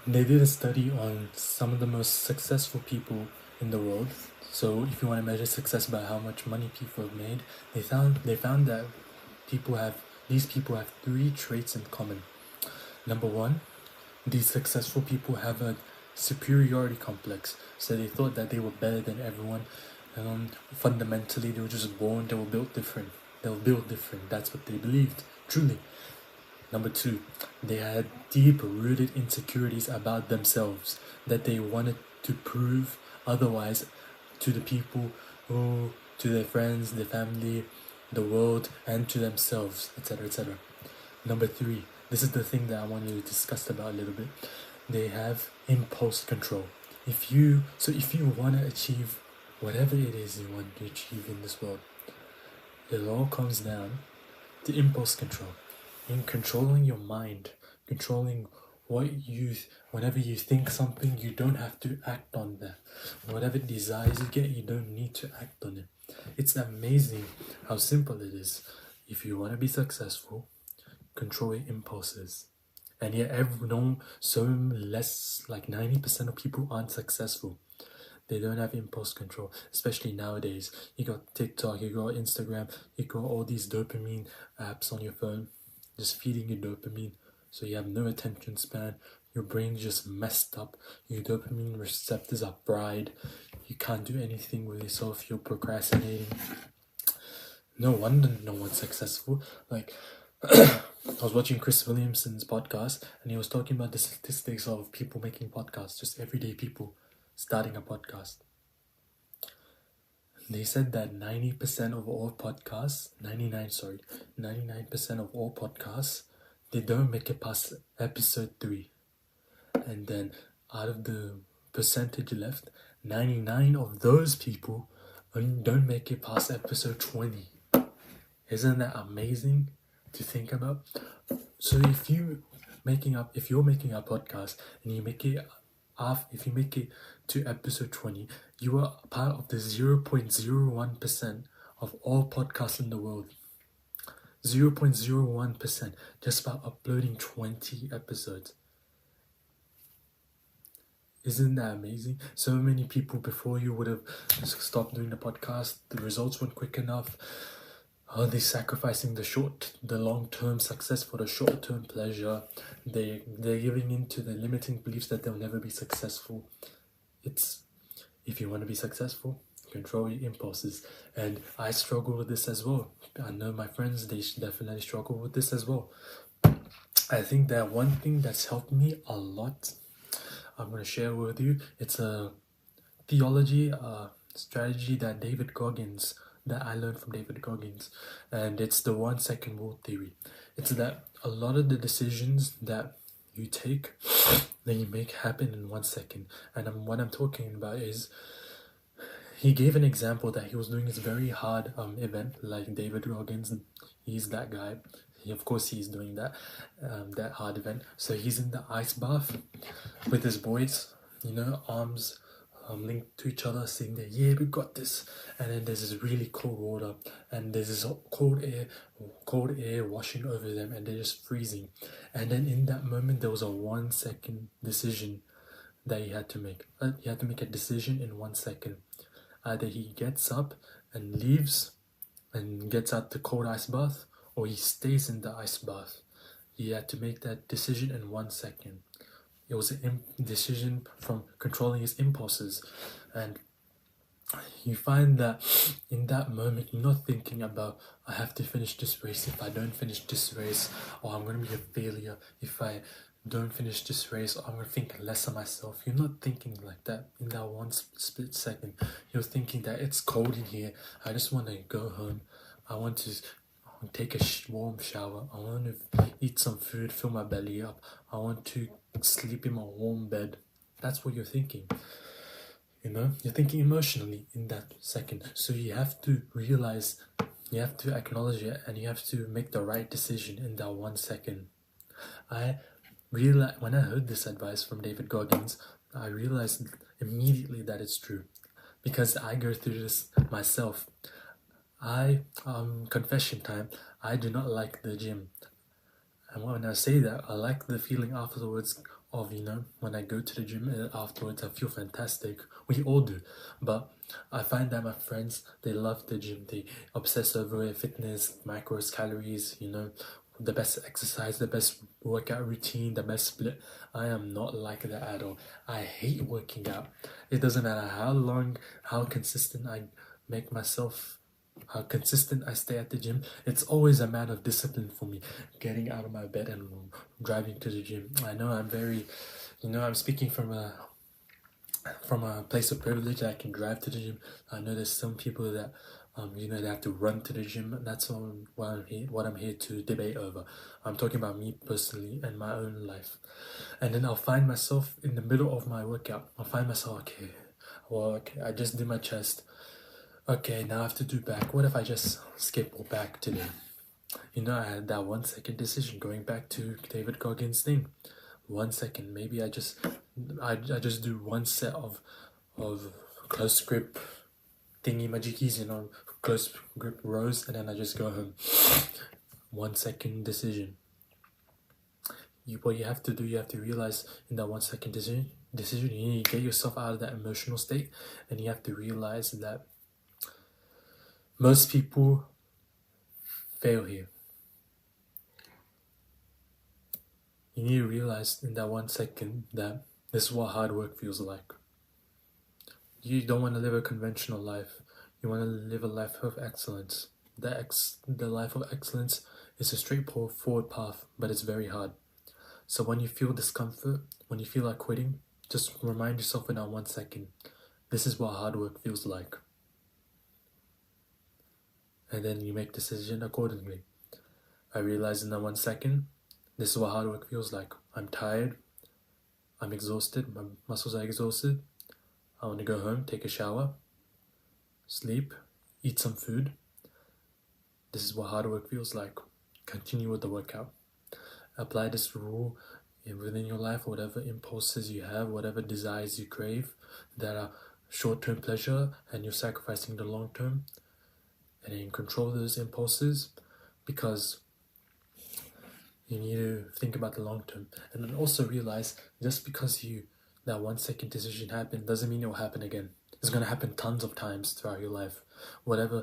They did a study on some of the most successful people in the world. So if you want to measure success by how much money people have made, they found that people have these people have three traits in common. Number one, these successful people have a superiority complex. So they thought that they were better than everyone. Fundamentally, they were just born. They were built different. They were built different. That's what they believed. Truly. Number two, they had deep-rooted insecurities about themselves that they wanted to prove otherwise to the people, who, to their friends, their family, the world, and to themselves, etc., etc. Number three, this is the thing that I want to discuss about a little bit. They have impulse control. If you want to achieve whatever it is you want to achieve in this world, it all comes down to impulse control. In controlling your mind, controlling whenever you think something, you don't have to act on that. Whatever desires you get, you don't need to act on it. It's amazing how simple it is. If you want to be successful, control your impulses. And yet, less like 90% of people aren't successful. They don't have impulse control, especially nowadays. You got TikTok, you got Instagram, you got all these dopamine apps on your phone, just feeding you dopamine. So you have no attention span. Your brain's just messed up. Your dopamine receptors are fried. You can't do anything with yourself. You're procrastinating. No wonder no one's successful. Like, I was watching Chris Williamson's podcast, and he was talking about the statistics of people making podcasts, just everyday people starting a podcast. They said that 90% of all podcasts, 99% of all podcasts, they don't make it past episode 3. And then out of the percentage left, 99 of those people don't make it past episode 20. Isn't that amazing to think about? So if you're making a podcast and if you make it to episode 20, you are part of the 0.01% of all podcasts in the world. 0.01%, just by uploading 20 episodes. Isn't that amazing? So many people before you would have stopped doing the podcast. The results weren't quick enough. Are they sacrificing the long-term success for the short-term pleasure? They're giving in to the limiting beliefs that they'll never be successful. If you want to be successful, control your impulses. And I struggle with this as well. I know my friends, they definitely struggle with this as well. I think that one thing that's helped me a lot, I'm going to share with you. It's a theology strategy that I learned from David Goggins, and it's the 1 second rule theory. It's that a lot of the decisions that you take, that you make happen in 1 second. And what I'm talking about is, he gave an example that he was doing this very hard event, like David Goggins, he's that guy. Of course he's doing that hard event. So he's in the ice bath with his boys, arms linked to each other, saying that, yeah, we got this. And then there's this really cold water, and there's this cold air washing over them, and they're just freezing. And then in that moment, there was a 1 second decision that he had to make. He had to make a decision in 1 second. Either he gets up and leaves and gets out the cold ice bath, or he stays in the ice bath. He had to make that decision in 1 second. It was a decision from controlling his impulses. And you find that in that moment, you're not thinking about, I have to finish this race. If I don't finish this race, or I'm going to be a failure. If I don't finish this race, I'm going to think less of myself. You're not thinking like that in that one split second. You're thinking that it's cold in here. I just want to go home. I want to take a warm shower. I want to eat some food, fill my belly up. I want to sleep in my warm bed. That's what you're thinking. You're thinking emotionally in that second. So you have to realize, you have to acknowledge it, and you have to make the right decision in that 1 second. I realized, when I heard this advice from David Goggins, I realized immediately that it's true, because I go through this myself. Confession time, I do not like the gym. And when I say that, I like the feeling afterwards of, when I go to the gym afterwards, I feel fantastic. We all do. But I find that my friends, they love the gym. They obsess over fitness, macros, calories, the best exercise, the best workout routine, the best split. I am not like that at all. I hate working out. It doesn't matter how long, how consistent I make myself, how consistent I stay at the gym. It's always a matter of discipline for me, getting out of my bed and driving to the gym. I know I'm very, I'm speaking from a place of privilege. I can drive to the gym. I know there's some people that they have to run to the gym. That's what I'm here to debate over. I'm talking about me personally and my own life. And then I'll find myself in the middle of my workout. I'll find myself, okay, I just did my chest. Okay, now I have to do back. What if I just skip back today? I had that 1 second decision, going back to David Goggins' thing. 1 second, maybe I just do one set of close grip thingy majikis, close grip rows, and then I just go home. 1 second decision. What you have to do, you have to realize in that 1 second decision, you need to get yourself out of that emotional state, and you have to realize that most people fail here. You need to realize in that 1 second that this is what hard work feels like. You don't want to live a conventional life. You want to live a life of excellence. The life of excellence is a straightforward path, but it's very hard. So when you feel discomfort, when you feel like quitting, just remind yourself in that 1 second, this is what hard work feels like. And then you make decision accordingly. I realize in that 1 second, this is what hard work feels like. I'm tired. I'm exhausted. My muscles are exhausted. I want to go home, take a shower, sleep, eat some food. This is what hard work feels like. Continue with the workout. Apply this rule within your life, whatever impulses you have, whatever desires you crave that are short-term pleasure and you're sacrificing the long-term. And then control those impulses, because you need to think about the long term. And then also realize, just because that 1 second decision happened doesn't mean it will happen again. It's going to happen tons of times throughout your life. Whatever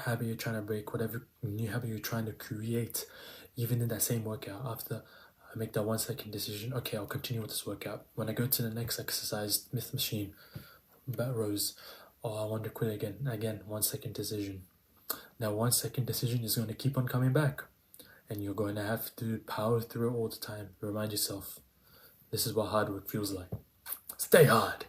habit you're trying to break, whatever new habit you're trying to create, even in that same workout, after I make that 1 second decision, okay, I'll continue with this workout. When I go to the next exercise, Smith machine, bat rows, I want to quit again, 1 second decision. Now 1 second decision is going to keep on coming back, and you're going to have to power through it all the time. Remind yourself, this is what hard work feels like. Stay hard.